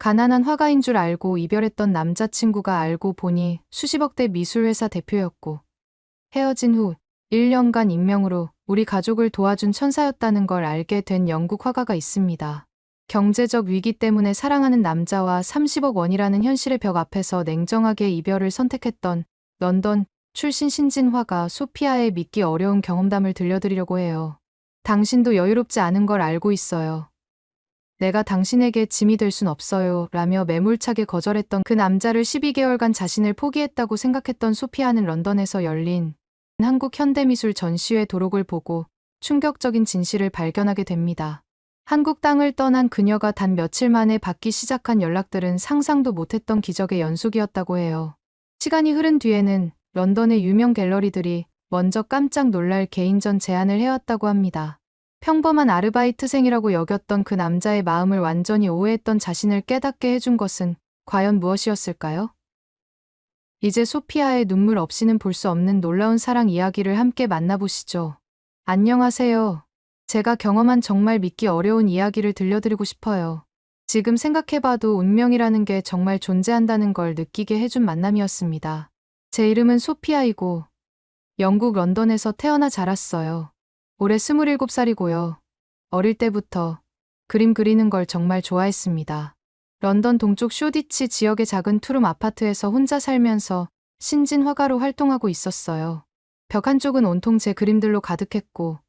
가난한 화가인 줄 알고 이별했던 남자친구가 알고 보니 수십억대 미술회사 대표였고 헤어진 후 1년간 익명으로 우리 가족을 도와준 천사였다는 걸 알게 된 영국 화가가 있습니다. 경제적 위기 때문에 사랑하는 남자와 30억 원이라는 현실의 벽 앞에서 냉정하게 이별을 선택했던 런던 출신 신진 화가 소피아의 믿기 어려운 경험담을 들려드리려고 해요. 당신도 여유롭지 않은 걸 알고 있어요. 내가 당신에게 짐이 될 순 없어요. 라며 매몰차게 거절했던 그 남자를 12개월간 자신을 포기했다고 생각했던 소피아는 런던에서 열린 한국 현대미술 전시회 도록을 보고 충격적인 진실을 발견하게 됩니다. 한국 땅을 떠난 그녀가 단 며칠 만에 받기 시작한 연락들은 상상도 못했던 기적의 연속이었다고 해요. 시간이 흐른 뒤에는 런던의 유명 갤러리들이 먼저 깜짝 놀랄 개인전 제안을 해왔다고 합니다. 평범한 아르바이트생이라고 여겼던 그 남자의 마음을 완전히 오해했던 자신을 깨닫게 해준 것은 과연 무엇이었을까요? 이제 소피아의 눈물 없이는 볼 수 없는 놀라운 사랑 이야기를 함께 만나보시죠. 안녕하세요. 제가 경험한 정말 믿기 어려운 이야기를 들려드리고 싶어요. 지금 생각해봐도 운명이라는 게 정말 존재한다는 걸 느끼게 해준 만남이었습니다. 제 이름은 소피아이고 영국 런던에서 태어나 자랐어요. 올해 27살이고요. 어릴 때부터 그림 그리는 걸 정말 좋아했습니다. 런던 동쪽 쇼디치 지역의 작은 투룸 아파트에서 혼자 살면서 신진 화가로 활동하고 있었어요. 벽 한쪽은 온통 제 그림들로 가득했고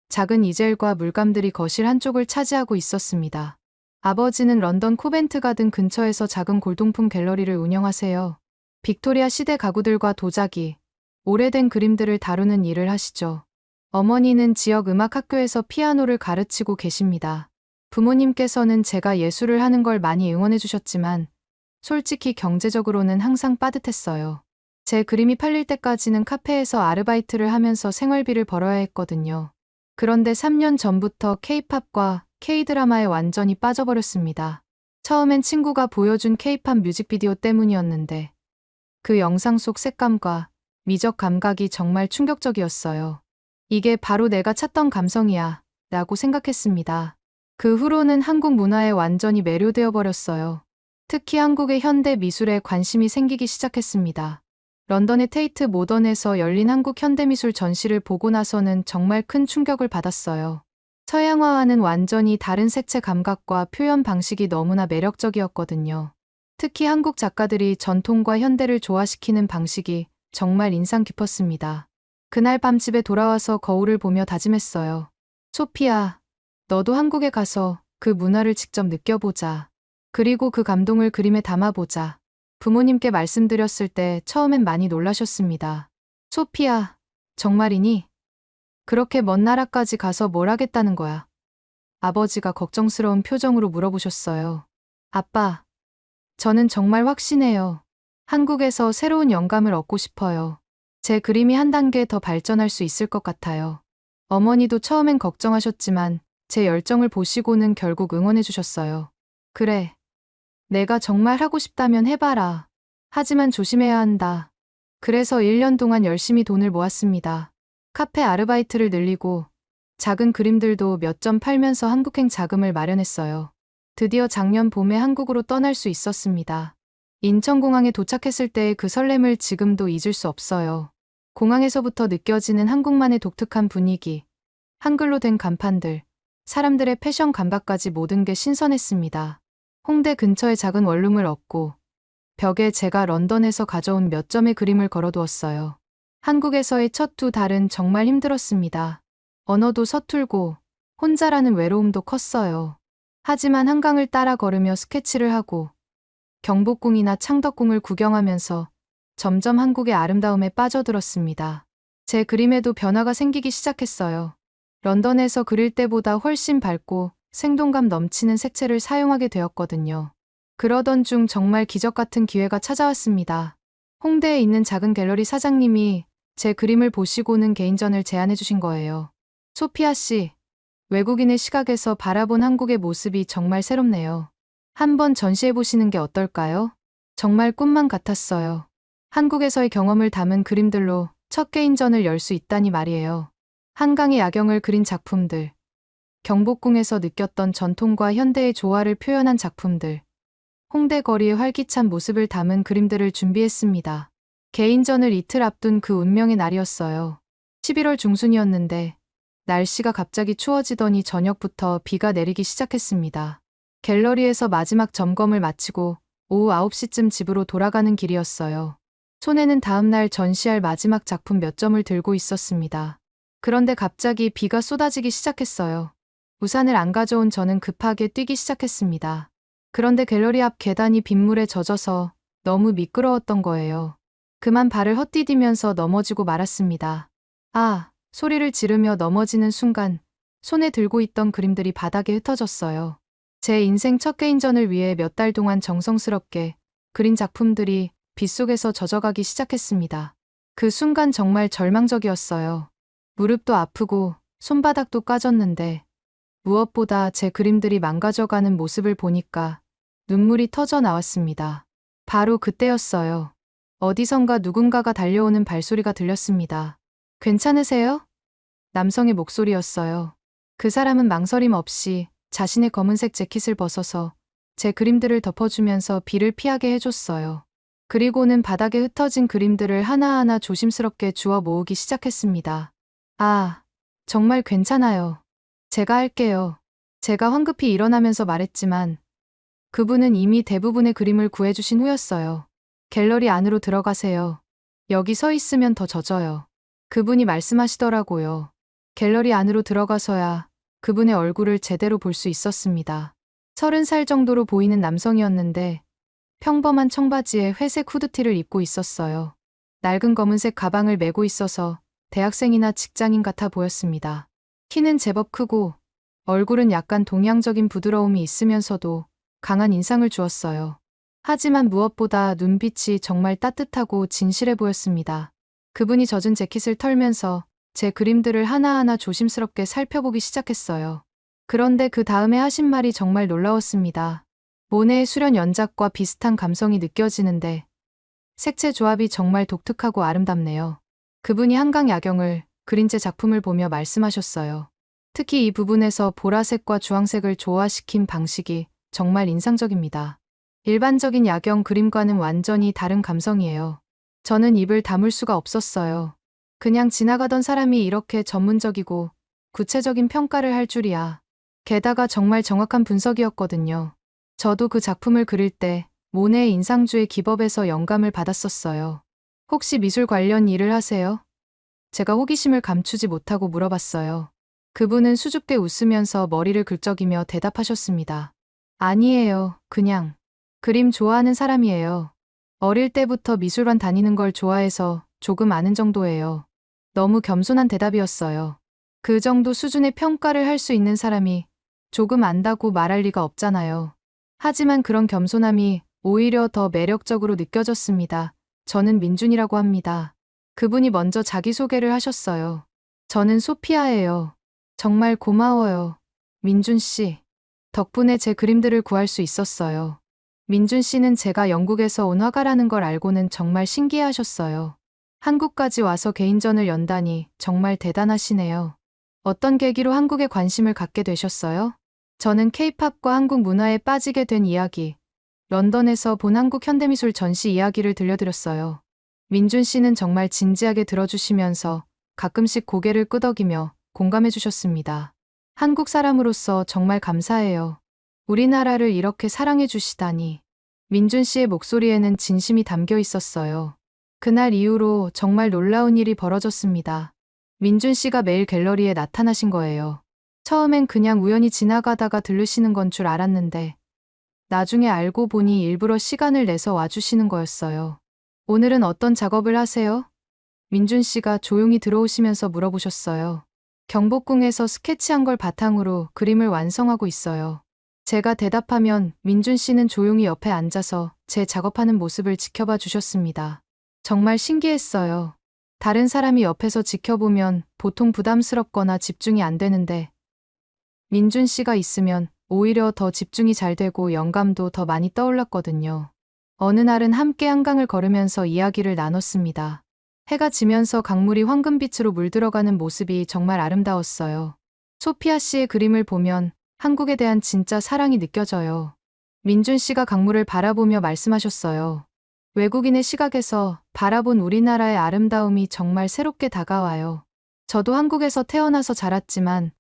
작은 이젤과 물감들이 거실 한쪽을 차지하고 있었습니다. 아버지는 런던 코벤트 가든 근처에서 작은 골동품 갤러리를 운영하세요. 빅토리아 시대 가구들과 도자기, 오래된 그림들을 다루는 일을 하시죠. 어머니는 지역 음악학교에서 피아노를 가르치고 계십니다. 부모님께서는 제가 예술을 하는 걸 많이 응원해 주셨지만 솔직히 경제적으로는 항상 빠듯했어요. 제 그림이 팔릴 때까지는 카페에서 아르바이트를 하면서 생활비를 벌어야 했거든요. 그런데 3년 전부터 K-팝과 K-드라마에 완전히 빠져버렸습니다. 처음엔 친구가 보여준 K-팝 뮤직비디오 때문이었는데 그 영상 속 색감과 미적 감각이 정말 충격적이었어요. 이게 바로 내가 찾던 감성이야 라고 생각했습니다. 그 후로는 한국 문화에 완전히 매료되어 버렸어요. 특히 한국의 현대 미술에 관심이 생기기 시작했습니다. 런던의 테이트 모던에서 열린 한국 현대미술 전시를 보고 나서는 정말 큰 충격을 받았어요. 서양화와는 완전히 다른 색채 감각과 표현 방식이 너무나 매력적이었거든요. 특히 한국 작가들이 전통과 현대를 조화시키는 방식이 정말 인상 깊었습니다. 그날 밤 집에 돌아와서 거울을 보며 다짐했어요. 소피아, 너도 한국에 가서 그 문화를 직접 느껴보자. 그리고 그 감동을 그림에 담아보자. 부모님께 말씀드렸을 때 처음엔 많이 놀라셨습니다. 소피아, 정말이니? 그렇게 먼 나라까지 가서 뭘 하겠다는 거야? 아버지가 걱정스러운 표정으로 물어보셨어요. 아빠, 저는 정말 확신해요. 한국에서 새로운 영감을 얻고 싶어요. 제 그림이 한 단계 더 발전할 수 있을 것 같아요. 어머니도 처음엔 걱정하셨지만 제 열정을 보시고는 결국 응원해 주셨어요. 그래. 내가 정말 하고 싶다면 해봐라. 하지만 조심해야 한다. 그래서 1년 동안 열심히 돈을 모았습니다. 카페 아르바이트를 늘리고 작은 그림들도 몇 점 팔면서 한국행 자금을 마련했어요. 드디어 작년 봄에 한국으로 떠날 수 있었습니다. 인천공항에 도착했을 때의 그 설렘을 지금도 잊을 수 없어요. 공항에서부터 느껴지는 한국만의 독특한 분위기, 한글로 된 간판들, 사람들의 패션 감각까지 모든 게 신선했습니다. 홍대 근처에 작은 원룸을 얻고 벽에 제가 런던에서 가져온 몇 점의 그림을 걸어두었어요. 한국에서의 첫 두 달은 정말 힘들었습니다. 언어도 서툴고 혼자라는 외로움도 컸어요. 하지만 한강을 따라 걸으며 스케치를 하고 경복궁이나 창덕궁을 구경하면서 점점 한국의 아름다움에 빠져들었습니다. 제 그림에도 변화가 생기기 시작했어요. 런던에서 그릴 때보다 훨씬 밝고 생동감 넘치는 색채를 사용하게 되었거든요. 그러던 중 정말 기적 같은 기회가 찾아왔습니다. 홍대에 있는 작은 갤러리 사장님이 제 그림을 보시고는 개인전을 제안해 주신 거예요. 소피아 씨, 외국인의 시각에서 바라본 한국의 모습이 정말 새롭네요. 한번 전시해 보시는 게 어떨까요? 정말 꿈만 같았어요. 한국에서의 경험을 담은 그림들로 첫 개인전을 열 수 있다니 말이에요. 한강의 야경을 그린 작품들, 경복궁에서 느꼈던 전통과 현대의 조화를 표현한 작품들, 홍대 거리의 활기찬 모습을 담은 그림들을 준비했습니다. 개인전을 이틀 앞둔 그 운명의 날이었어요. 11월 중순이었는데 날씨가 갑자기 추워지더니 저녁부터 비가 내리기 시작했습니다. 갤러리에서 마지막 점검을 마치고 오후 9시쯤 집으로 돌아가는 길이었어요. 손에는 다음날 전시할 마지막 작품 몇 점을 들고 있었습니다. 그런데 갑자기 비가 쏟아지기 시작했어요. 우산을 안 가져온 저는 급하게 뛰기 시작했습니다. 그런데 갤러리 앞 계단이 빗물에 젖어서 너무 미끄러웠던 거예요. 그만 발을 헛디디면서 넘어지고 말았습니다. 아, 소리를 지르며 넘어지는 순간 손에 들고 있던 그림들이 바닥에 흩어졌어요. 제 인생 첫 개인전을 위해 몇 달 동안 정성스럽게 그린 작품들이 빗속에서 젖어가기 시작했습니다. 그 순간 정말 절망적이었어요. 무릎도 아프고 손바닥도 까졌는데 무엇보다 제 그림들이 망가져가는 모습을 보니까 눈물이 터져 나왔습니다. 바로 그때였어요. 어디선가 누군가가 달려오는 발소리가 들렸습니다. 괜찮으세요? 남성의 목소리였어요. 그 사람은 망설임 없이 자신의 검은색 재킷을 벗어서 제 그림들을 덮어주면서 비를 피하게 해줬어요. 그리고는 바닥에 흩어진 그림들을 하나하나 조심스럽게 주워 모으기 시작했습니다. 아, 정말 괜찮아요. 제가 할게요. 제가 황급히 일어나면서 말했지만 그분은 이미 대부분의 그림을 구해주신 후였어요. 갤러리 안으로 들어가세요. 여기 서 있으면 더 젖어요. 그분이 말씀하시더라고요. 갤러리 안으로 들어가서야 그분의 얼굴을 제대로 볼 수 있었습니다. 30살 정도로 보이는 남성이었는데 평범한 청바지에 회색 후드티를 입고 있었어요. 낡은 검은색 가방을 메고 있어서 대학생이나 직장인 같아 보였습니다. 키는 제법 크고 얼굴은 약간 동양적인 부드러움이 있으면서도 강한 인상을 주었어요. 하지만 무엇보다 눈빛이 정말 따뜻하고 진실해 보였습니다. 그분이 젖은 재킷을 털면서 제 그림들을 하나하나 조심스럽게 살펴보기 시작했어요. 그런데 그 다음에 하신 말이 정말 놀라웠습니다. 모네의 수련 연작과 비슷한 감성이 느껴지는데 색채 조합이 정말 독특하고 아름답네요. 그분이 한강 야경을 그린 제 작품을 보며 말씀하셨어요. 특히 이 부분에서 보라색과 주황색을 조화시킨 방식이 정말 인상적입니다. 일반적인 야경 그림과는 완전히 다른 감성이에요. 저는 입을 다물 수가 없었어요. 그냥 지나가던 사람이 이렇게 전문적이고 구체적인 평가를 할 줄이야. 게다가 정말 정확한 분석이었거든요. 저도 그 작품을 그릴 때 모네의 인상주의 기법에서 영감을 받았었어요. 혹시 미술 관련 일을 하세요? 제가 호기심을 감추지 못하고 물어봤어요. 그분은 수줍게 웃으면서 머리를 긁적이며 대답하셨습니다. 아니에요. 그냥 그림 좋아하는 사람이에요. 어릴 때부터 미술관 다니는 걸 좋아해서 조금 아는 정도예요. 너무 겸손한 대답이었어요. 그 정도 수준의 평가를 할 수 있는 사람이 조금 안다고 말할 리가 없잖아요. 하지만 그런 겸손함이 오히려 더 매력적으로 느껴졌습니다. 저는 민준이라고 합니다. 그분이 먼저 자기소개를 하셨어요. 저는 소피아예요. 정말 고마워요. 민준 씨. 덕분에 제 그림들을 구할 수 있었어요. 민준 씨는 제가 영국에서 온 화가라는 걸 알고는 정말 신기해하셨어요. 한국까지 와서 개인전을 연다니 정말 대단하시네요. 어떤 계기로 한국에 관심을 갖게 되셨어요? 저는 케이팝과 한국 문화에 빠지게 된 이야기, 런던에서 본 한국 현대미술 전시 이야기를 들려드렸어요. 민준 씨는 정말 진지하게 들어주시면서 가끔씩 고개를 끄덕이며 공감해 주셨습니다. 한국 사람으로서 정말 감사해요. 우리나라를 이렇게 사랑해 주시다니. 민준 씨의 목소리에는 진심이 담겨 있었어요. 그날 이후로 정말 놀라운 일이 벌어졌습니다. 민준 씨가 매일 갤러리에 나타나신 거예요. 처음엔 그냥 우연히 지나가다가 들르시는 건 줄 알았는데 나중에 알고 보니 일부러 시간을 내서 와주시는 거였어요. 오늘은 어떤 작업을 하세요? 민준 씨가 조용히 들어오시면서 물어보셨어요. 경복궁에서 스케치한 걸 바탕으로 그림을 완성하고 있어요. 제가 대답하면 민준 씨는 조용히 옆에 앉아서 제 작업하는 모습을 지켜봐 주셨습니다. 정말 신기했어요. 다른 사람이 옆에서 지켜보면 보통 부담스럽거나 집중이 안 되는데 민준 씨가 있으면 오히려 더 집중이 잘 되고 영감도 더 많이 떠올랐거든요. 어느 날은 함께 한강을 걸으면서 이야기를 나눴습니다. 해가 지면서 강물이 황금빛으로 물들어가는 모습이 정말 아름다웠어요. 소피아 씨의 그림을 보면 한국에 대한 진짜 사랑이 느껴져요. 민준 씨가 강물을 바라보며 말씀하셨어요. 외국인의 시각에서 바라본 우리나라의 아름다움이 정말 새롭게 다가와요. 저도 한국에서 태어나서 자랐지만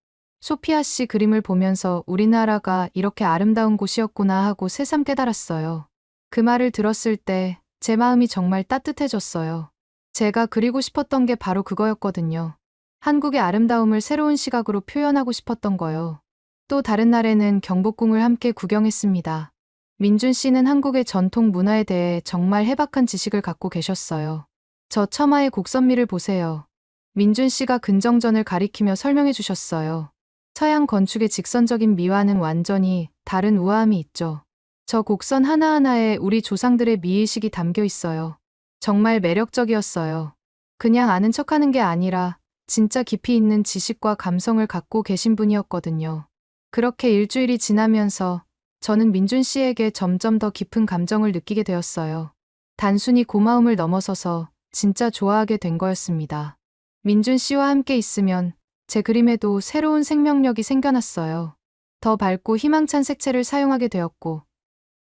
소피아 씨 그림을 보면서 우리나라가 이렇게 아름다운 곳이었구나 하고 새삼 깨달았어요. 그 말을 들었을 때 제 마음이 정말 따뜻해졌어요. 제가 그리고 싶었던 게 바로 그거였거든요. 한국의 아름다움을 새로운 시각으로 표현하고 싶었던 거요. 또 다른 날에는 경복궁을 함께 구경했습니다. 민준 씨는 한국의 전통 문화에 대해 정말 해박한 지식을 갖고 계셨어요. 저 처마의 곡선미를 보세요. 민준 씨가 근정전을 가리키며 설명해 주셨어요. 서양 건축의 직선적인 미와는 완전히 다른 우아함이 있죠. 저 곡선 하나하나에 우리 조상들의 미의식이 담겨 있어요. 정말 매력적이었어요. 그냥 아는 척하는 게 아니라 진짜 깊이 있는 지식과 감성을 갖고 계신 분이었거든요. 그렇게 일주일이 지나면서 저는 민준 씨에게 점점 더 깊은 감정을 느끼게 되었어요. 단순히 고마움을 넘어서서 진짜 좋아하게 된 거였습니다. 민준 씨와 함께 있으면 제 그림에도 새로운 생명력이 생겨났어요. 더 밝고 희망찬 색채를 사용하게 되었고,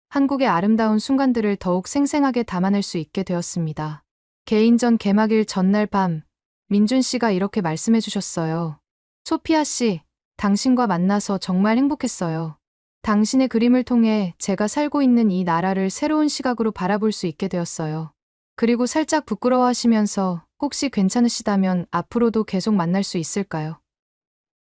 한국의 아름다운 순간들을 더욱 생생하게 담아낼 수 있게 되었습니다. 개인전 개막일 전날 밤, 민준 씨가 이렇게 말씀해 주셨어요. 소피아 씨, 당신과 만나서 정말 행복했어요. 당신의 그림을 통해 제가 살고 있는 이 나라를 새로운 시각으로 바라볼 수 있게 되었어요. 그리고 살짝 부끄러워하시면서 혹시 괜찮으시다면 앞으로도 계속 만날 수 있을까요?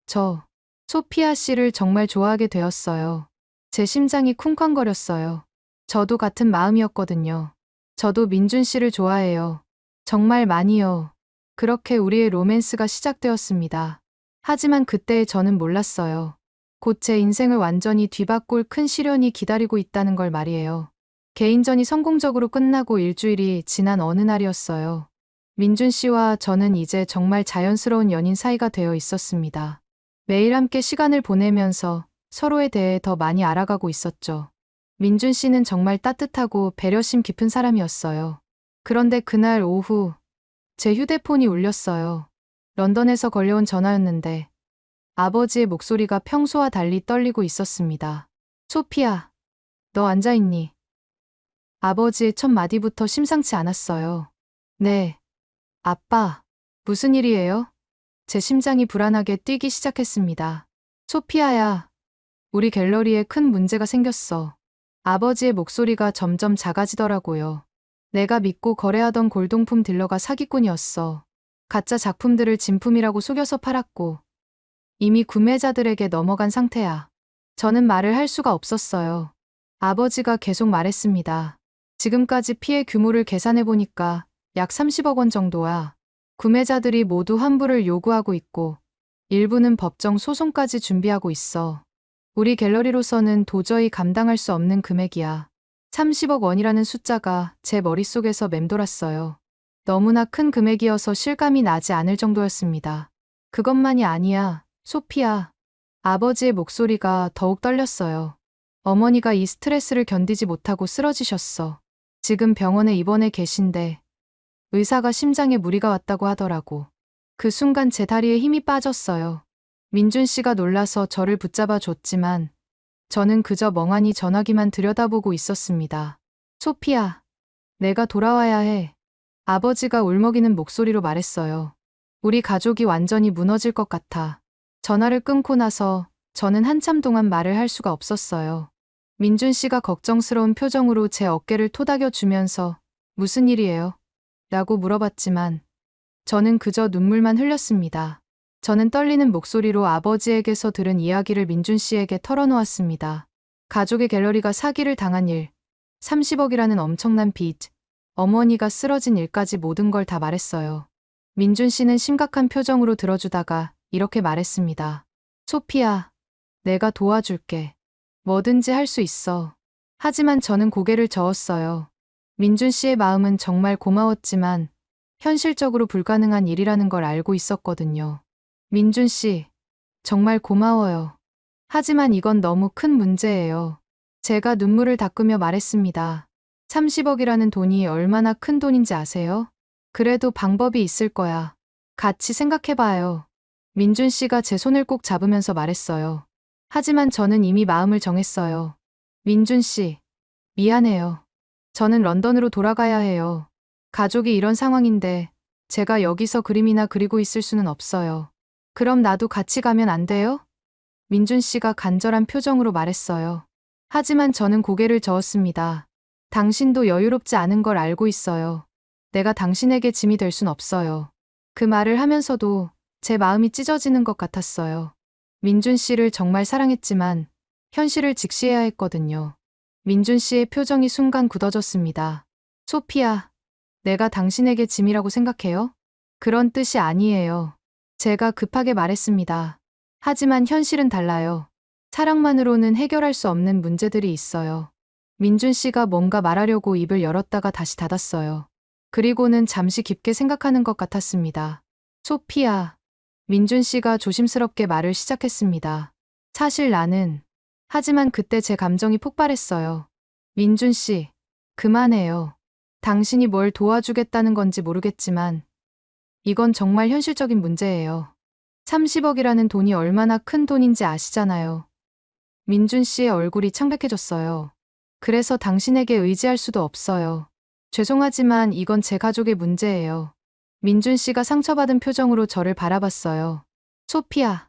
저, 소피아 씨를 정말 좋아하게 되었어요. 제 심장이 쿵쾅거렸어요. 저도 같은 마음이었거든요. 저도 민준 씨를 좋아해요. 정말 많이요. 그렇게 우리의 로맨스가 시작되었습니다. 하지만 그때의 저는 몰랐어요. 곧 제 인생을 완전히 뒤바꿀 큰 시련이 기다리고 있다는 걸 말이에요. 개인전이 성공적으로 끝나고 일주일이 지난 어느 날이었어요. 민준 씨와 저는 이제 정말 자연스러운 연인 사이가 되어 있었습니다. 매일 함께 시간을 보내면서 서로에 대해 더 많이 알아가고 있었죠. 민준 씨는 정말 따뜻하고 배려심 깊은 사람이었어요. 그런데 그날 오후 제 휴대폰이 울렸어요. 런던에서 걸려온 전화였는데 아버지의 목소리가 평소와 달리 떨리고 있었습니다. 소피아, 너 앉아있니? 아버지의 첫 마디부터 심상치 않았어요. 네, 아빠, 무슨 일이에요? 제 심장이 불안하게 뛰기 시작했습니다. 소피아야, 우리 갤러리에 큰 문제가 생겼어. 아버지의 목소리가 점점 작아지더라고요. 내가 믿고 거래하던 골동품 딜러가 사기꾼이었어. 가짜 작품들을 진품이라고 속여서 팔았고 이미 구매자들에게 넘어간 상태야. 저는 말을 할 수가 없었어요. 아버지가 계속 말했습니다. 지금까지 피해 규모를 계산해보니까 약 30억 원 정도야. 구매자들이 모두 환불을 요구하고 있고 일부는 법정 소송까지 준비하고 있어. 우리 갤러리로서는 도저히 감당할 수 없는 금액이야. 30억 원이라는 숫자가 제 머릿속에서 맴돌았어요. 너무나 큰 금액이어서 실감이 나지 않을 정도였습니다. 그것만이 아니야, 소피아. 아버지의 목소리가 더욱 떨렸어요. 어머니가 이 스트레스를 견디지 못하고 쓰러지셨어. 지금 병원에 입원해 계신데 의사가 심장에 무리가 왔다고 하더라고. 그 순간 제 다리에 힘이 빠졌어요. 민준 씨가 놀라서 저를 붙잡아 줬지만 저는 그저 멍하니 전화기만 들여다보고 있었습니다. 소피아, 내가 돌아와야 해. 아버지가 울먹이는 목소리로 말했어요. 우리 가족이 완전히 무너질 것 같아. 전화를 끊고 나서 저는 한참 동안 말을 할 수가 없었어요. 민준 씨가 걱정스러운 표정으로 제 어깨를 토닥여 주면서 무슨 일이에요? 라고 물어봤지만 저는 그저 눈물만 흘렸습니다. 저는 떨리는 목소리로 아버지에게서 들은 이야기를 민준 씨에게 털어놓았습니다. 가족의 갤러리가 사기를 당한 일, 30억이라는 엄청난 빚, 어머니가 쓰러진 일까지 모든 걸 다 말했어요. 민준 씨는 심각한 표정으로 들어주다가 이렇게 말했습니다. 소피아, 내가 도와줄게. 뭐든지 할 수 있어. 하지만 저는 고개를 저었어요. 민준 씨의 마음은 정말 고마웠지만 현실적으로 불가능한 일이라는 걸 알고 있었거든요. 민준 씨, 정말 고마워요. 하지만 이건 너무 큰 문제예요. 제가 눈물을 닦으며 말했습니다. 30억이라는 돈이 얼마나 큰 돈인지 아세요? 그래도 방법이 있을 거야. 같이 생각해봐요. 민준 씨가 제 손을 꼭 잡으면서 말했어요. 하지만 저는 이미 마음을 정했어요. 민준 씨, 미안해요. 저는 런던으로 돌아가야 해요. 가족이 이런 상황인데 제가 여기서 그림이나 그리고 있을 수는 없어요. 그럼 나도 같이 가면 안 돼요? 민준 씨가 간절한 표정으로 말했어요. 하지만 저는 고개를 저었습니다. 당신도 여유롭지 않은 걸 알고 있어요. 내가 당신에게 짐이 될 순 없어요. 그 말을 하면서도 제 마음이 찢어지는 것 같았어요. 민준 씨를 정말 사랑했지만 현실을 직시해야 했거든요. 민준 씨의 표정이 순간 굳어졌습니다. 소피아, 내가 당신에게 짐이라고 생각해요? 그런 뜻이 아니에요. 제가 급하게 말했습니다. 하지만 현실은 달라요. 사랑만으로는 해결할 수 없는 문제들이 있어요. 민준 씨가 뭔가 말하려고 입을 열었다가 다시 닫았어요. 그리고는 잠시 깊게 생각하는 것 같았습니다. 소피아, 민준 씨가 조심스럽게 말을 시작했습니다. 사실 나는, 하지만 그때 제 감정이 폭발했어요. 민준 씨, 그만해요. 당신이 뭘 도와주겠다는 건지 모르겠지만, 이건 정말 현실적인 문제예요. 30억이라는 돈이 얼마나 큰 돈인지 아시잖아요. 민준 씨의 얼굴이 창백해졌어요. 그래서 당신에게 의지할 수도 없어요. 죄송하지만 이건 제 가족의 문제예요. 민준 씨가 상처받은 표정으로 저를 바라봤어요. 소피아,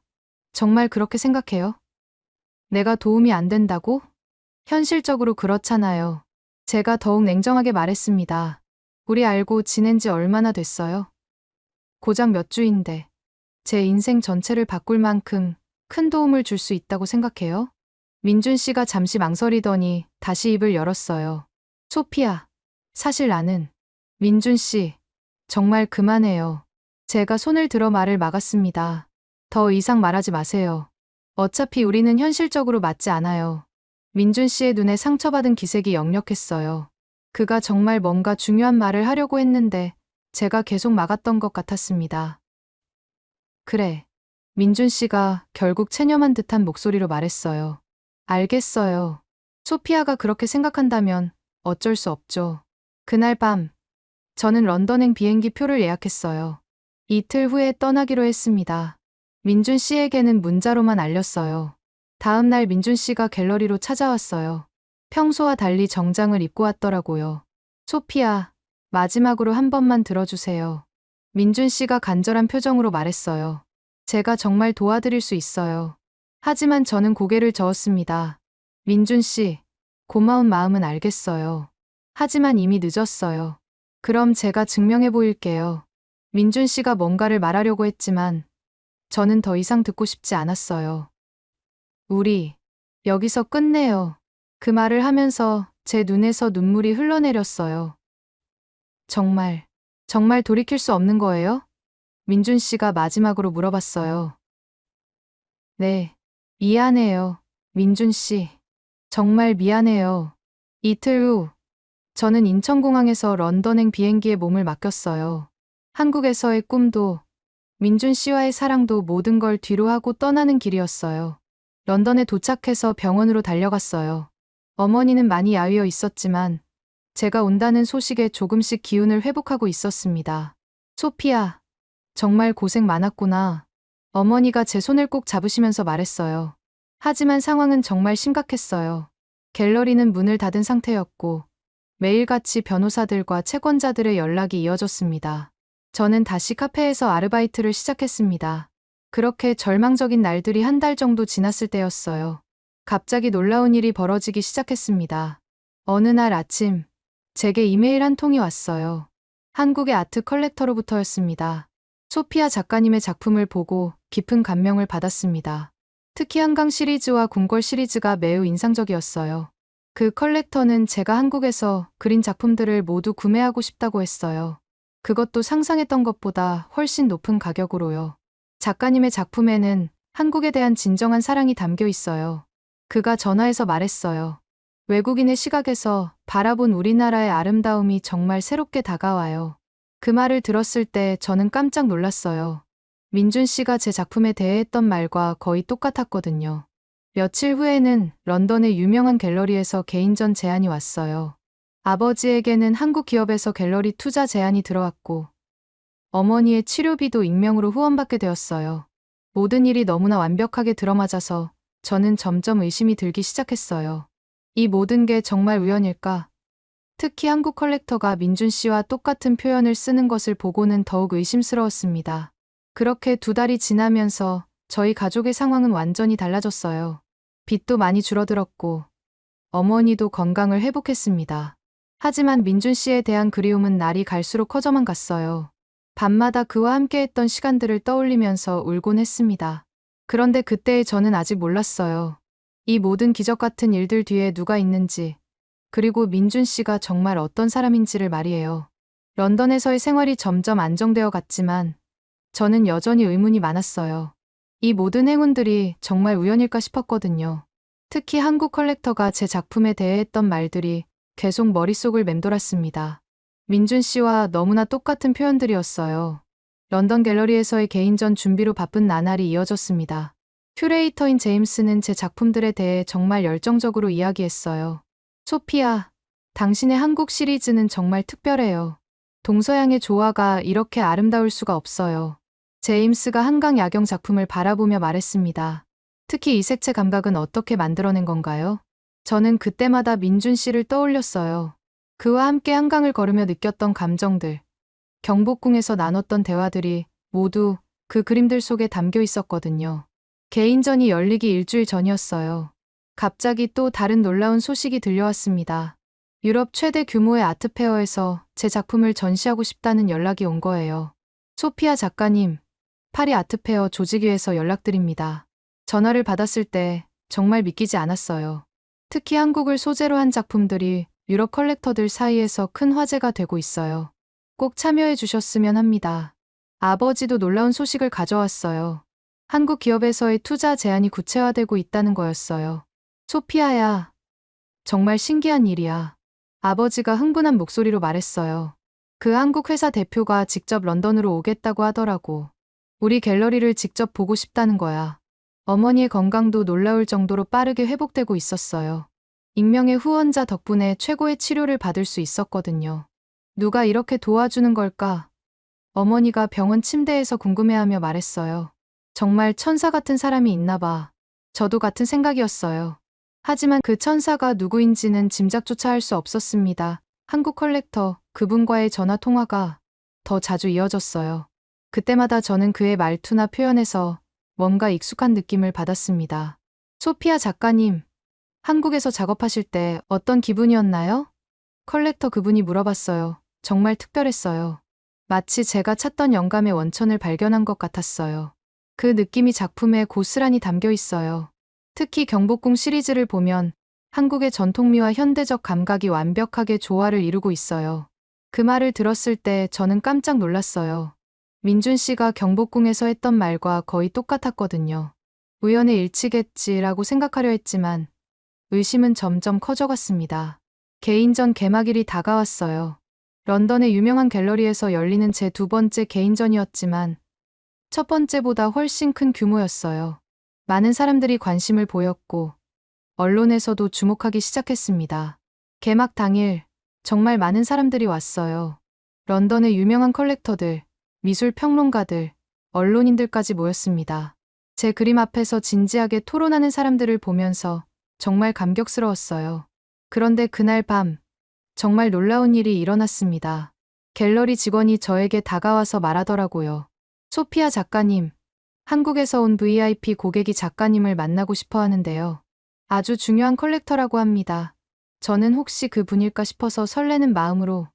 정말 그렇게 생각해요? 내가 도움이 안 된다고? 현실적으로 그렇잖아요. 제가 더욱 냉정하게 말했습니다. 우리 알고 지낸 지 얼마나 됐어요? 고작 몇 주인데. 제 인생 전체를 바꿀 만큼 큰 도움을 줄 수 있다고 생각해요? 민준 씨가 잠시 망설이더니 다시 입을 열었어요. 소피아, 사실 나는. 민준 씨, 정말 그만해요. 제가 손을 들어 말을 막았습니다. 더 이상 말하지 마세요. 어차피 우리는 현실적으로 맞지 않아요. 민준 씨의 눈에 상처받은 기색이 역력했어요. 그가 정말 뭔가 중요한 말을 하려고 했는데 제가 계속 막았던 것 같았습니다. 그래. 민준 씨가 결국 체념한 듯한 목소리로 말했어요. 알겠어요. 소피아가 그렇게 생각한다면 어쩔 수 없죠. 그날 밤, 저는 런던행 비행기 표를 예약했어요. 이틀 후에 떠나기로 했습니다. 민준 씨에게는 문자로만 알렸어요. 다음 날 민준 씨가 갤러리로 찾아왔어요. 평소와 달리 정장을 입고 왔더라고요. 소피아, 마지막으로 한 번만 들어주세요. 민준 씨가 간절한 표정으로 말했어요. 제가 정말 도와드릴 수 있어요. 하지만 저는 고개를 저었습니다. 민준 씨, 고마운 마음은 알겠어요. 하지만 이미 늦었어요. 그럼 제가 증명해 보일게요. 민준 씨가 뭔가를 말하려고 했지만 저는 더 이상 듣고 싶지 않았어요. 우리 여기서 끝내요. 그 말을 하면서 제 눈에서 눈물이 흘러내렸어요. 정말 돌이킬 수 없는 거예요? 민준 씨가 마지막으로 물어봤어요. 네, 미안해요. 민준 씨, 정말 미안해요. 이틀 후, 저는 인천공항에서 런던행 비행기에 몸을 맡겼어요. 한국에서의 꿈도, 민준 씨와의 사랑도 모든 걸 뒤로 하고 떠나는 길이었어요. 런던에 도착해서 병원으로 달려갔어요. 어머니는 많이 야위어 있었지만 제가 온다는 소식에 조금씩 기운을 회복하고 있었습니다. 소피아, 정말 고생 많았구나. 어머니가 제 손을 꼭 잡으시면서 말했어요. 하지만 상황은 정말 심각했어요. 갤러리는 문을 닫은 상태였고 매일같이 변호사들과 채권자들의 연락이 이어졌습니다. 저는 다시 카페에서 아르바이트를 시작했습니다. 그렇게 절망적인 날들이 한 달 정도 지났을 때였어요. 갑자기 놀라운 일이 벌어지기 시작했습니다. 어느 날 아침, 제게 이메일 한 통이 왔어요. 한국의 아트 컬렉터로부터였습니다. 소피아 작가님의 작품을 보고 깊은 감명을 받았습니다. 특히 한강 시리즈와 궁궐 시리즈가 매우 인상적이었어요. 그 컬렉터는 제가 한국에서 그린 작품들을 모두 구매하고 싶다고 했어요. 그것도 상상했던 것보다 훨씬 높은 가격으로요. 작가님의 작품에는 한국에 대한 진정한 사랑이 담겨 있어요. 그가 전화해서 말했어요. 외국인의 시각에서 바라본 우리나라의 아름다움이 정말 새롭게 다가와요. 그 말을 들었을 때 저는 깜짝 놀랐어요. 민준 씨가 제 작품에 대해 했던 말과 거의 똑같았거든요. 며칠 후에는 런던의 유명한 갤러리에서 개인전 제안이 왔어요. 아버지에게는 한국 기업에서 갤러리 투자 제안이 들어왔고 어머니의 치료비도 익명으로 후원받게 되었어요. 모든 일이 너무나 완벽하게 들어맞아서 저는 점점 의심이 들기 시작했어요. 이 모든 게 정말 우연일까? 특히 한국 컬렉터가 민준 씨와 똑같은 표현을 쓰는 것을 보고는 더욱 의심스러웠습니다. 그렇게 2달이 지나면서 저희 가족의 상황은 완전히 달라졌어요. 빚도 많이 줄어들었고 어머니도 건강을 회복했습니다. 하지만 민준 씨에 대한 그리움은 날이 갈수록 커져만 갔어요. 밤마다 그와 함께했던 시간들을 떠올리면서 울곤 했습니다. 그런데 그때의 저는 아직 몰랐어요. 이 모든 기적 같은 일들 뒤에 누가 있는지, 그리고 민준 씨가 정말 어떤 사람인지를 말이에요. 런던에서의 생활이 점점 안정되어 갔지만 저는 여전히 의문이 많았어요. 이 모든 행운들이 정말 우연일까 싶었거든요. 특히 한국 컬렉터가 제 작품에 대해 했던 말들이 계속 머릿속을 맴돌았습니다. 민준 씨와 너무나 똑같은 표현들이었어요. 런던 갤러리에서의 개인전 준비로 바쁜 나날이 이어졌습니다. 큐레이터인 제임스는 제 작품들에 대해 정말 열정적으로 이야기했어요. 소피아, 당신의 한국 시리즈는 정말 특별해요. 동서양의 조화가 이렇게 아름다울 수가 없어요. 제임스가 한강 야경 작품을 바라보며 말했습니다. 특히 이 색채 감각은 어떻게 만들어낸 건가요? 저는 그때마다 민준 씨를 떠올렸어요. 그와 함께 한강을 걸으며 느꼈던 감정들, 경복궁에서 나눴던 대화들이 모두 그 그림들 속에 담겨 있었거든요. 개인전이 열리기 일주일 전이었어요. 갑자기 또 다른 놀라운 소식이 들려왔습니다. 유럽 최대 규모의 아트페어에서 제 작품을 전시하고 싶다는 연락이 온 거예요. 소피아 작가님, 파리 아트페어 조직위에서 연락드립니다. 전화를 받았을 때 정말 믿기지 않았어요. 특히 한국을 소재로 한 작품들이 유럽 컬렉터들 사이에서 큰 화제가 되고 있어요. 꼭 참여해 주셨으면 합니다. 아버지도 놀라운 소식을 가져왔어요. 한국 기업에서의 투자 제안이 구체화되고 있다는 거였어요. 소피아야, 정말 신기한 일이야. 아버지가 흥분한 목소리로 말했어요. 그 한국 회사 대표가 직접 런던으로 오겠다고 하더라고. 우리 갤러리를 직접 보고 싶다는 거야. 어머니의 건강도 놀라울 정도로 빠르게 회복되고 있었어요. 익명의 후원자 덕분에 최고의 치료를 받을 수 있었거든요. 누가 이렇게 도와주는 걸까? 어머니가 병원 침대에서 궁금해하며 말했어요. 정말 천사 같은 사람이 있나 봐. 저도 같은 생각이었어요. 하지만 그 천사가 누구인지는 짐작조차 할 수 없었습니다. 한국 컬렉터, 그분과의 전화 통화가 더 자주 이어졌어요. 그때마다 저는 그의 말투나 표현에서 뭔가 익숙한 느낌을 받았습니다. 소피아 작가님, 한국에서 작업하실 때 어떤 기분이었나요? 컬렉터 그분이 물어봤어요. 정말 특별했어요. 마치 제가 찾던 영감의 원천을 발견한 것 같았어요. 그 느낌이 작품에 고스란히 담겨 있어요. 특히 경복궁 시리즈를 보면 한국의 전통미와 현대적 감각이 완벽하게 조화를 이루고 있어요. 그 말을 들었을 때 저는 깜짝 놀랐어요. 민준 씨가 경복궁에서 했던 말과 거의 똑같았거든요. 우연의 일치겠지라고 생각하려 했지만 의심은 점점 커져갔습니다. 개인전 개막일이 다가왔어요. 런던의 유명한 갤러리에서 열리는 제 2번째 개인전이었지만 첫 번째보다 훨씬 큰 규모였어요. 많은 사람들이 관심을 보였고 언론에서도 주목하기 시작했습니다. 개막 당일 정말 많은 사람들이 왔어요. 런던의 유명한 컬렉터들, 미술 평론가들, 언론인들까지 모였습니다. 제 그림 앞에서 진지하게 토론하는 사람들을 보면서 정말 감격스러웠어요. 그런데 그날 밤 정말 놀라운 일이 일어났습니다. 갤러리 직원이 저에게 다가와서 말하더라고요. 소피아 작가님, 한국에서 온 VIP 고객이 작가님을 만나고 싶어 하는데요. 아주 중요한 컬렉터라고 합니다. 저는 혹시 그분일까 싶어서 설레는 마음으로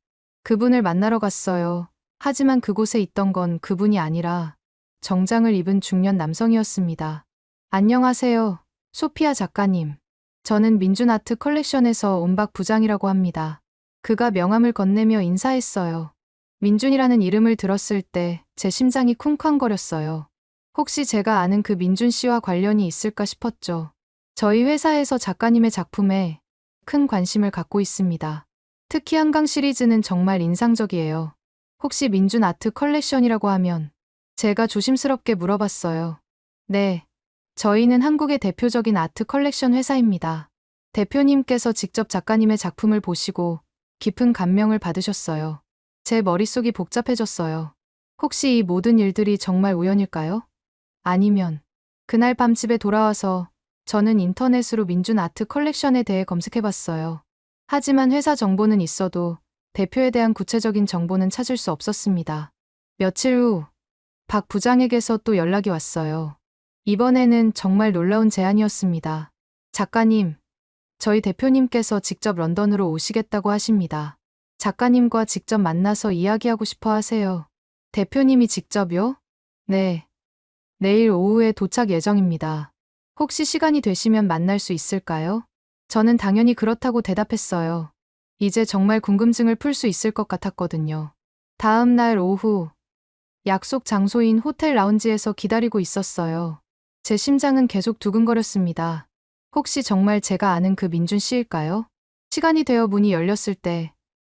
그분을 만나러 갔어요. 하지만 그곳에 있던 건 그분이 아니라 정장을 입은 중년 남성이었습니다. 안녕하세요, 소피아 작가님. 저는 민준아트 컬렉션에서 온박 부장이라고 합니다. 그가 명함을 건네며 인사했어요. 민준이라는 이름을 들었을 때 제 심장이 쿵쾅거렸어요. 혹시 제가 아는 그 민준 씨와 관련이 있을까 싶었죠. 저희 회사에서 작가님의 작품에 큰 관심을 갖고 있습니다. 특히 한강 시리즈는 정말 인상적이에요. 혹시 민준 아트 컬렉션이라고 하면 제가 조심스럽게 물어봤어요. 네, 저희는 한국의 대표적인 아트 컬렉션 회사입니다. 대표님께서 직접 작가님의 작품을 보시고 깊은 감명을 받으셨어요. 제 머릿속이 복잡해졌어요. 혹시 이 모든 일들이 정말 우연일까요? 아니면 그날 밤 집에 돌아와서 저는 인터넷으로 민준 아트 컬렉션에 대해 검색해봤어요. 하지만 회사 정보는 있어도 대표에 대한 구체적인 정보는 찾을 수 없었습니다. 며칠 후 박 부장에게서 또 연락이 왔어요. 이번에는 정말 놀라운 제안이었습니다. 작가님, 저희 대표님께서 직접 런던으로 오시겠다고 하십니다. 작가님과 직접 만나서 이야기하고 싶어 하세요. 대표님이 직접요? 네. 내일 오후에 도착 예정입니다. 혹시 시간이 되시면 만날 수 있을까요? 저는 당연히 그렇다고 대답했어요. 이제 정말 궁금증을 풀 수 있을 것 같았거든요. 다음 날 오후, 약속 장소인 호텔 라운지에서 기다리고 있었어요. 제 심장은 계속 두근거렸습니다. 혹시 정말 제가 아는 그 민준 씨일까요? 시간이 되어 문이 열렸을 때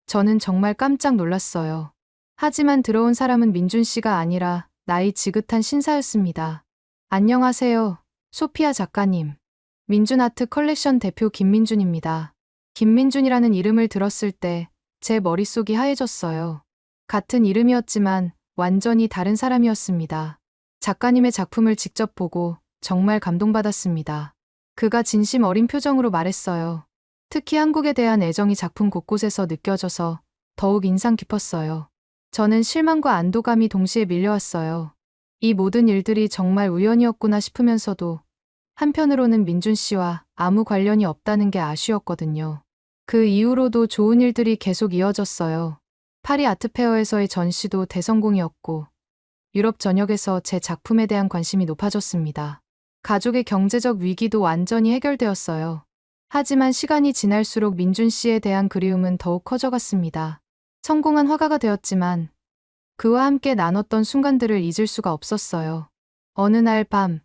저는 정말 깜짝 놀랐어요. 하지만 들어온 사람은 민준 씨가 아니라 나이 지긋한 신사였습니다. 안녕하세요, 소피아 작가님. 민준 아트 컬렉션 대표 김민준입니다. 김민준이라는 이름을 들었을 때 제 머릿속이 하얘졌어요. 같은 이름이었지만 완전히 다른 사람이었습니다. 작가님의 작품을 직접 보고 정말 감동받았습니다. 그가 진심 어린 표정으로 말했어요. 특히 한국에 대한 애정이 작품 곳곳에서 느껴져서 더욱 인상 깊었어요. 저는 실망과 안도감이 동시에 밀려왔어요. 이 모든 일들이 정말 우연이었구나 싶으면서도 한편으로는 민준 씨와 아무 관련이 없다는 게 아쉬웠거든요. 그 이후로도 좋은 일들이 계속 이어졌어요. 파리 아트페어에서의 전시도 대성공이었고 유럽 전역에서 제 작품에 대한 관심이 높아졌습니다. 가족의 경제적 위기도 완전히 해결되었어요. 하지만 시간이 지날수록 민준 씨에 대한 그리움은 더욱 커져갔습니다. 성공한 화가가 되었지만 그와 함께 나눴던 순간들을 잊을 수가 없었어요. 어느 날 밤,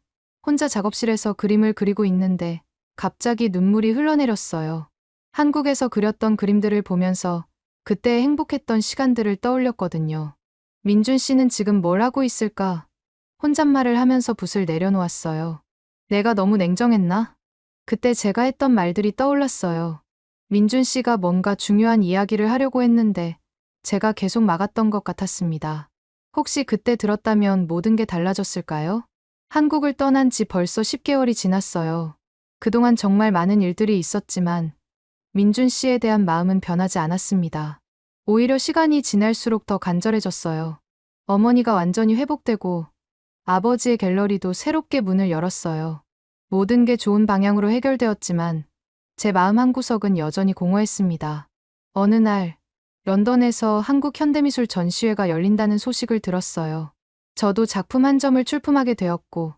혼자 작업실에서 그림을 그리고 있는데 갑자기 눈물이 흘러내렸어요. 한국에서 그렸던 그림들을 보면서 그때의 행복했던 시간들을 떠올렸거든요. 민준 씨는 지금 뭘 하고 있을까? 혼잣말을 하면서 붓을 내려놓았어요. 내가 너무 냉정했나? 그때 제가 했던 말들이 떠올랐어요. 민준 씨가 뭔가 중요한 이야기를 하려고 했는데 제가 계속 막았던 것 같았습니다. 혹시 그때 들었다면 모든 게 달라졌을까요? 한국을 떠난 지 벌써 10개월이 지났어요. 그동안 정말 많은 일들이 있었지만 민준 씨에 대한 마음은 변하지 않았습니다. 오히려 시간이 지날수록 더 간절해졌어요. 어머니가 완전히 회복되고 아버지의 갤러리도 새롭게 문을 열었어요. 모든 게 좋은 방향으로 해결되었지만 제 마음 한구석은 여전히 공허했습니다. 어느 날 런던에서 한국 현대미술 전시회가 열린다는 소식을 들었어요. 저도 작품 한 점을 출품하게 되었고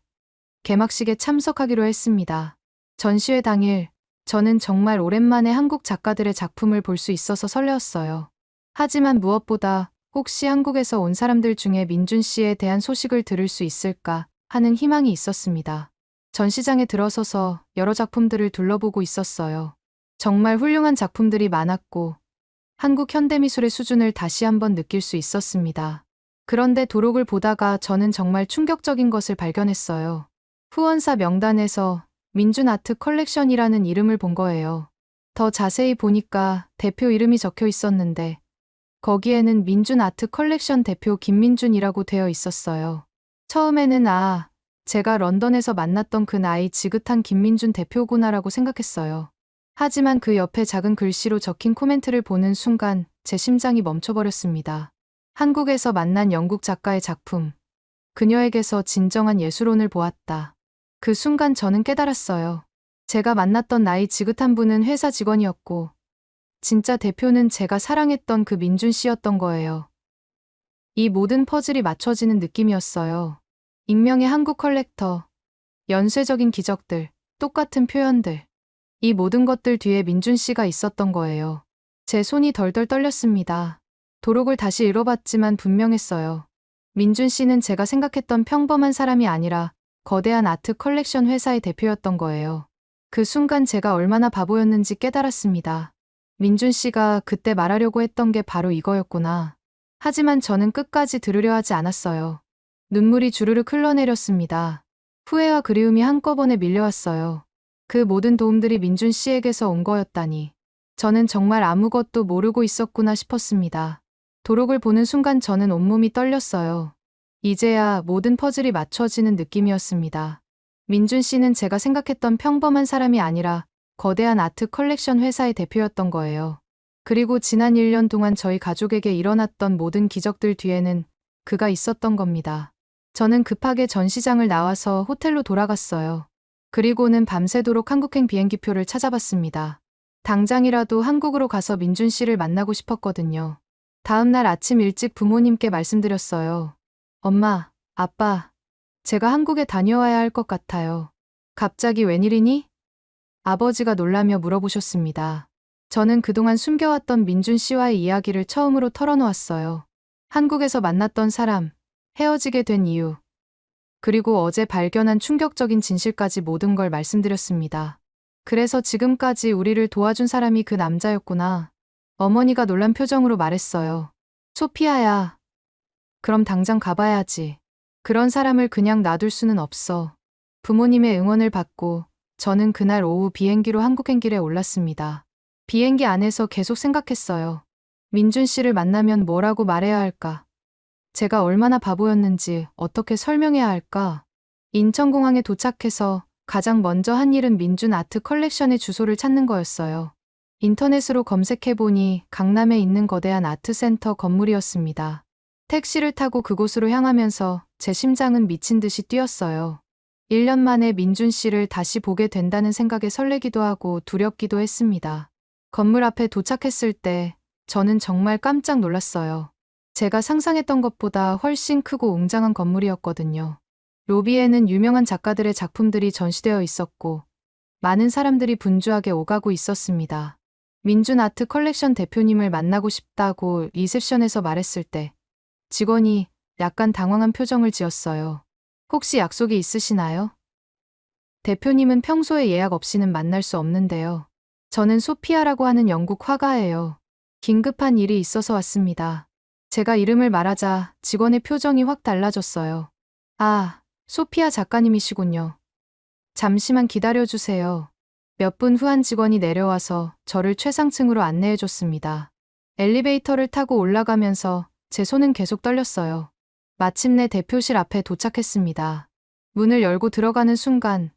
개막식에 참석하기로 했습니다. 전시회 당일 저는 정말 오랜만에 한국 작가들의 작품을 볼 수 있어서 설레었어요. 하지만 무엇보다 혹시 한국에서 온 사람들 중에 민준 씨에 대한 소식을 들을 수 있을까 하는 희망이 있었습니다. 전시장에 들어서서 여러 작품들을 둘러보고 있었어요. 정말 훌륭한 작품들이 많았고 한국 현대미술의 수준을 다시 한번 느낄 수 있었습니다. 그런데 도록을 보다가 저는 정말 충격적인 것을 발견했어요. 후원사 명단에서 민준 아트 컬렉션이라는 이름을 본 거예요. 더 자세히 보니까 대표 이름이 적혀 있었는데 거기에는 민준 아트 컬렉션 대표 김민준이라고 되어 있었어요. 처음에는 제가 런던에서 만났던 그 나이 지긋한 김민준 대표구나라고 생각했어요. 하지만 그 옆에 작은 글씨로 적힌 코멘트를 보는 순간 제 심장이 멈춰버렸습니다. 한국에서 만난 영국 작가의 작품. 그녀에게서 진정한 예술혼을 보았다. 그 순간 저는 깨달았어요. 제가 만났던 나이 지긋한 분은 회사 직원이었고 진짜 대표는 제가 사랑했던 그 민준 씨였던 거예요. 이 모든 퍼즐이 맞춰지는 느낌이었어요. 익명의 한국 컬렉터, 연쇄적인 기적들, 똑같은 표현들. 이 모든 것들 뒤에 민준 씨가 있었던 거예요. 제 손이 덜덜 떨렸습니다. 도록을 다시 읽어봤지만 분명했어요. 민준 씨는 제가 생각했던 평범한 사람이 아니라 거대한 아트 컬렉션 회사의 대표였던 거예요. 그 순간 제가 얼마나 바보였는지 깨달았습니다. 민준 씨가 그때 말하려고 했던 게 바로 이거였구나. 하지만 저는 끝까지 들으려 하지 않았어요. 눈물이 주르륵 흘러내렸습니다. 후회와 그리움이 한꺼번에 밀려왔어요. 그 모든 도움들이 민준 씨에게서 온 거였다니. 저는 정말 아무것도 모르고 있었구나 싶었습니다. 도록을 보는 순간 저는 온몸이 떨렸어요. 이제야 모든 퍼즐이 맞춰지는 느낌이었습니다. 민준 씨는 제가 생각했던 평범한 사람이 아니라 거대한 아트 컬렉션 회사의 대표였던 거예요. 그리고 지난 1년 동안 저희 가족에게 일어났던 모든 기적들 뒤에는 그가 있었던 겁니다. 저는 급하게 전시장을 나와서 호텔로 돌아갔어요. 그리고는 밤새도록 한국행 비행기표를 찾아봤습니다. 당장이라도 한국으로 가서 민준 씨를 만나고 싶었거든요. 다음 날 아침 일찍 부모님께 말씀드렸어요. 엄마, 아빠, 제가 한국에 다녀와야 할 것 같아요. 갑자기 웬일이니? 아버지가 놀라며 물어보셨습니다. 저는 그동안 숨겨왔던 민준 씨와의 이야기를 처음으로 털어놓았어요. 한국에서 만났던 사람, 헤어지게 된 이유, 그리고 어제 발견한 충격적인 진실까지 모든 걸 말씀드렸습니다. 그래서 지금까지 우리를 도와준 사람이 그 남자였구나. 어머니가 놀란 표정으로 말했어요. 소피아야. 그럼 당장 가봐야지. 그런 사람을 그냥 놔둘 수는 없어. 부모님의 응원을 받고 저는 그날 오후 비행기로 한국행길에 올랐습니다. 비행기 안에서 계속 생각했어요. 민준 씨를 만나면 뭐라고 말해야 할까? 제가 얼마나 바보였는지 어떻게 설명해야 할까? 인천공항에 도착해서 가장 먼저 한 일은 민준 아트 컬렉션의 주소를 찾는 거였어요. 인터넷으로 검색해보니 강남에 있는 거대한 아트센터 건물이었습니다. 택시를 타고 그곳으로 향하면서 제 심장은 미친 듯이 뛰었어요. 1년 만에 민준 씨를 다시 보게 된다는 생각에 설레기도 하고 두렵기도 했습니다. 건물 앞에 도착했을 때 저는 정말 깜짝 놀랐어요. 제가 상상했던 것보다 훨씬 크고 웅장한 건물이었거든요. 로비에는 유명한 작가들의 작품들이 전시되어 있었고 많은 사람들이 분주하게 오가고 있었습니다. 민준 아트 컬렉션 대표님을 만나고 싶다고 리셉션에서 말했을 때 직원이 약간 당황한 표정을 지었어요. 혹시 약속이 있으시나요? 대표님은 평소에 예약 없이는 만날 수 없는데요. 저는 소피아라고 하는 영국 화가예요. 긴급한 일이 있어서 왔습니다. 제가 이름을 말하자 직원의 표정이 확 달라졌어요. 아, 소피아 작가님이시군요. 잠시만 기다려주세요. 몇 분 후 한 직원이 내려와서 저를 최상층으로 안내해줬습니다. 엘리베이터를 타고 올라가면서 제 손은 계속 떨렸어요. 마침내 대표실 앞에 도착했습니다. 문을 열고 들어가는 순간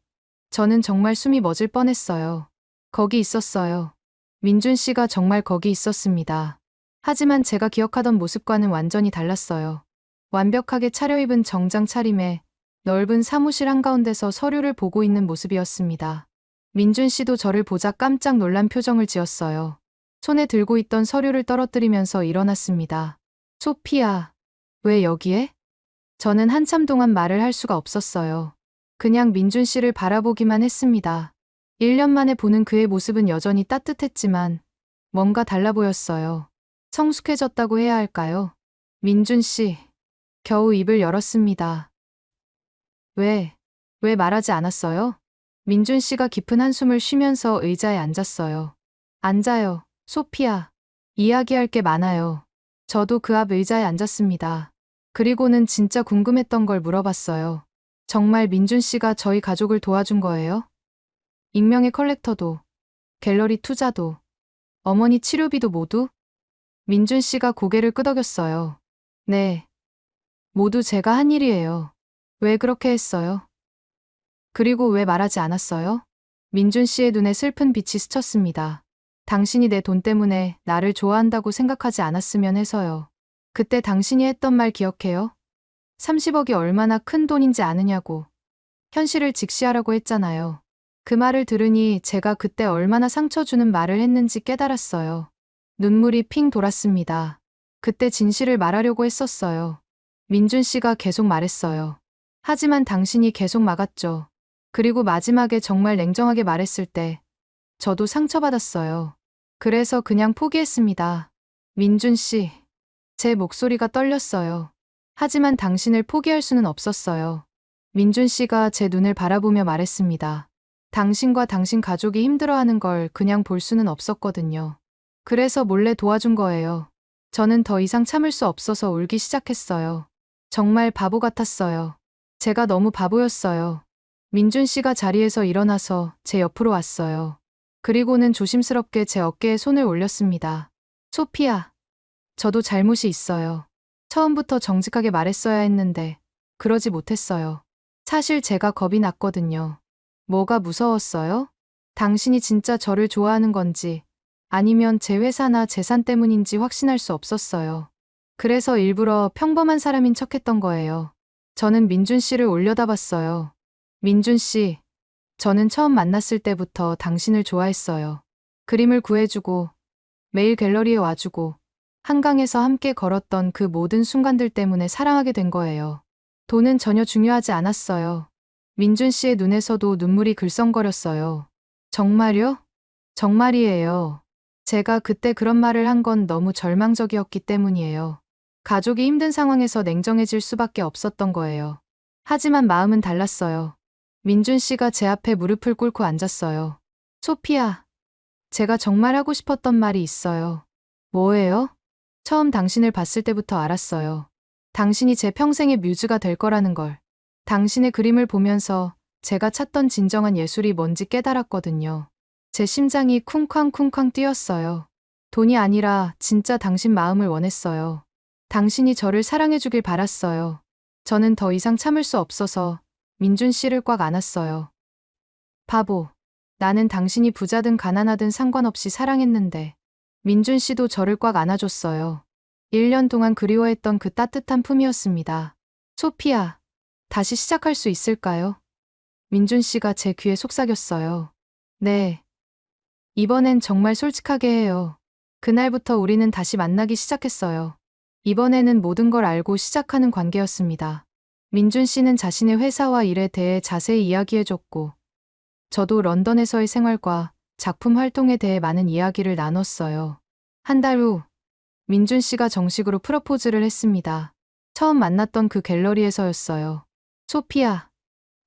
저는 정말 숨이 멎을 뻔했어요. 거기 있었어요. 민준 씨가 정말 거기 있었습니다. 하지만 제가 기억하던 모습과는 완전히 달랐어요. 완벽하게 차려입은 정장 차림에 넓은 사무실 한가운데서 서류를 보고 있는 모습이었습니다. 민준 씨도 저를 보자 깜짝 놀란 표정을 지었어요. 손에 들고 있던 서류를 떨어뜨리면서 일어났습니다. 소피아, 왜 여기에? 저는 한참 동안 말을 할 수가 없었어요. 그냥 민준 씨를 바라보기만 했습니다. 1년 만에 보는 그의 모습은 여전히 따뜻했지만 뭔가 달라 보였어요. 성숙해졌다고 해야 할까요? 민준 씨, 겨우 입을 열었습니다. 왜 말하지 않았어요? 민준 씨가 깊은 한숨을 쉬면서 의자에 앉았어요. 앉아요, 소피아. 이야기할 게 많아요. 저도 그 앞 의자에 앉았습니다. 그리고는 진짜 궁금했던 걸 물어봤어요. 정말 민준 씨가 저희 가족을 도와준 거예요? 익명의 컬렉터도, 갤러리 투자도, 어머니 치료비도 모두? 민준 씨가 고개를 끄덕였어요. 네. 모두 제가 한 일이에요. 왜 그렇게 했어요? 그리고 왜 말하지 않았어요? 민준 씨의 눈에 슬픈 빛이 스쳤습니다. 당신이 내 돈 때문에 나를 좋아한다고 생각하지 않았으면 해서요. 그때 당신이 했던 말 기억해요? 30억이 얼마나 큰 돈인지 아느냐고. 현실을 직시하라고 했잖아요. 그 말을 들으니 제가 그때 얼마나 상처 주는 말을 했는지 깨달았어요. 눈물이 핑 돌았습니다. 그때 진실을 말하려고 했었어요. 민준 씨가 계속 말했어요. 하지만 당신이 계속 막았죠. 그리고 마지막에 정말 냉정하게 말했을 때 저도 상처받았어요. 그래서 그냥 포기했습니다. 민준 씨, 제 목소리가 떨렸어요. 하지만 당신을 포기할 수는 없었어요. 민준 씨가 제 눈을 바라보며 말했습니다. 당신과 당신 가족이 힘들어하는 걸 그냥 볼 수는 없었거든요. 그래서 몰래 도와준 거예요. 저는 더 이상 참을 수 없어서 울기 시작했어요. 정말 바보 같았어요. 제가 너무 바보였어요. 민준 씨가 자리에서 일어나서 제 옆으로 왔어요. 그리고는 조심스럽게 제 어깨에 손을 올렸습니다. 소피아, 저도 잘못이 있어요. 처음부터 정직하게 말했어야 했는데 그러지 못했어요. 사실 제가 겁이 났거든요. 뭐가 무서웠어요? 당신이 진짜 저를 좋아하는 건지 아니면 제 회사나 재산 때문인지 확신할 수 없었어요. 그래서 일부러 평범한 사람인 척했던 거예요. 저는 민준 씨를 올려다봤어요. 민준 씨, 저는 처음 만났을 때부터 당신을 좋아했어요. 그림을 구해주고 매일 갤러리에 와주고 한강에서 함께 걸었던 그 모든 순간들 때문에 사랑하게 된 거예요. 돈은 전혀 중요하지 않았어요. 민준 씨의 눈에서도 눈물이 글썽거렸어요. 정말요? 정말이에요. 제가 그때 그런 말을 한 건 너무 절망적이었기 때문이에요. 가족이 힘든 상황에서 냉정해질 수밖에 없었던 거예요. 하지만 마음은 달랐어요. 민준 씨가 제 앞에 무릎을 꿇고 앉았어요. 소피아, 제가 정말 하고 싶었던 말이 있어요. 뭐예요? 처음 당신을 봤을 때부터 알았어요. 당신이 제 평생의 뮤즈가 될 거라는 걸. 당신의 그림을 보면서 제가 찾던 진정한 예술이 뭔지 깨달았거든요. 제 심장이 쿵쾅쿵쾅 뛰었어요. 돈이 아니라 진짜 당신 마음을 원했어요. 당신이 저를 사랑해주길 바랐어요. 저는 더 이상 참을 수 없어서 민준 씨를 꽉 안았어요. 바보. 나는 당신이 부자든 가난하든 상관없이 사랑했는데. 민준 씨도 저를 꽉 안아줬어요. 1년 동안 그리워했던 그 따뜻한 품이었습니다. 소피아, 다시 시작할 수 있을까요? 민준 씨가 제 귀에 속삭였어요. 네. 이번엔 정말 솔직하게 해요. 그날부터 우리는 다시 만나기 시작했어요. 이번에는 모든 걸 알고 시작하는 관계였습니다. 민준 씨는 자신의 회사와 일에 대해 자세히 이야기해줬고, 저도 런던에서의 생활과 작품 활동에 대해 많은 이야기를 나눴어요. 한 달 후, 민준 씨가 정식으로 프러포즈를 했습니다. 처음 만났던 그 갤러리에서였어요. 소피아,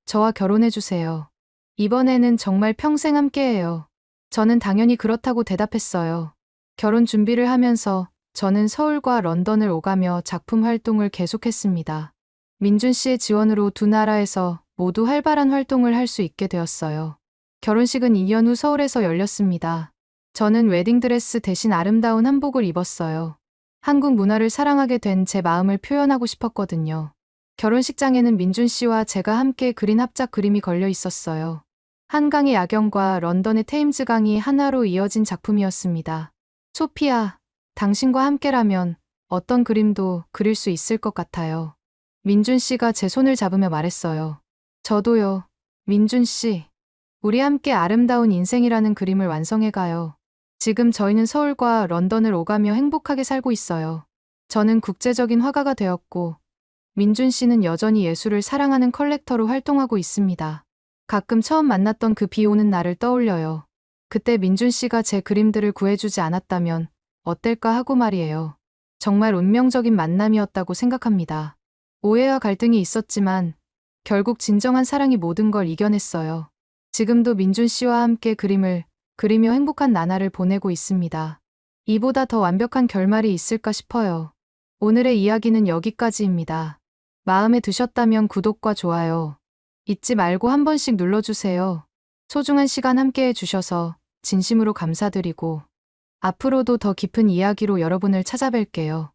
저와 결혼해주세요. 이번에는 정말 평생 함께해요. 저는 당연히 그렇다고 대답했어요. 결혼 준비를 하면서 저는 서울과 런던을 오가며 작품 활동을 계속했습니다. 민준 씨의 지원으로 두 나라에서 모두 활발한 활동을 할 수 있게 되었어요. 결혼식은 2년 후 서울에서 열렸습니다. 저는 웨딩드레스 대신 아름다운 한복을 입었어요. 한국 문화를 사랑하게 된 제 마음을 표현하고 싶었거든요. 결혼식장에는 민준 씨와 제가 함께 그린 합작 그림이 걸려 있었어요. 한강의 야경과 런던의 테임즈강이 하나로 이어진 작품이었습니다. 소피아, 당신과 함께라면 어떤 그림도 그릴 수 있을 것 같아요. 민준 씨가 제 손을 잡으며 말했어요. 저도요. 민준 씨. 우리 함께 아름다운 인생이라는 그림을 완성해가요. 지금 저희는 서울과 런던을 오가며 행복하게 살고 있어요. 저는 국제적인 화가가 되었고, 민준 씨는 여전히 예술을 사랑하는 컬렉터로 활동하고 있습니다. 가끔 처음 만났던 그 비 오는 날을 떠올려요. 그때 민준 씨가 제 그림들을 구해주지 않았다면 어떨까 하고 말이에요. 정말 운명적인 만남이었다고 생각합니다. 오해와 갈등이 있었지만 결국 진정한 사랑이 모든 걸 이겨냈어요. 지금도 민준 씨와 함께 그림을 그리며 행복한 나날을 보내고 있습니다. 이보다 더 완벽한 결말이 있을까 싶어요. 오늘의 이야기는 여기까지입니다. 마음에 드셨다면 구독과 좋아요 잊지 말고 한 번씩 눌러주세요. 소중한 시간 함께 해주셔서 진심으로 감사드리고 앞으로도 더 깊은 이야기로 여러분을 찾아뵐게요.